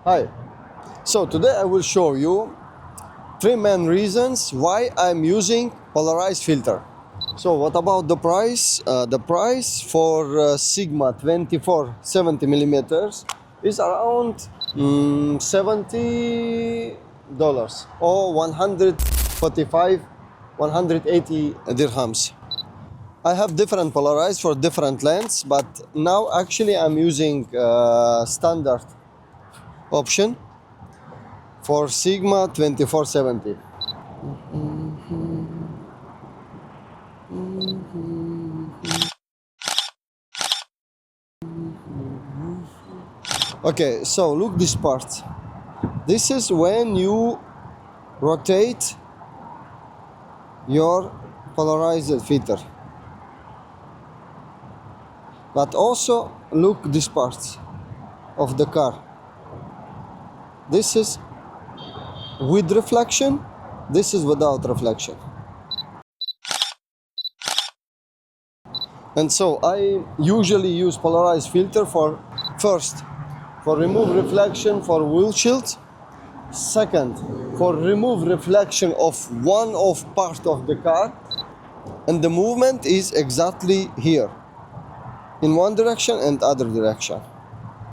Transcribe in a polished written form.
Hi. So today I will show you three main reasons why I'm using polarized filter. So what about the price? The price for Sigma 2470 millimeters is around $70 or 145, 180 dirhams. I have different polarized for different lengths, but now actually I'm using standard option for Sigma 2470. Okay, so look this part. This is when you rotate your polarizer filter. But also look this part of the car. This is with reflection, this is without reflection. And so I usually use polarized filter for first, for remove reflection for windshields. Second, for remove reflection of one of part of the car, and the movement is exactly here, in one direction and other direction.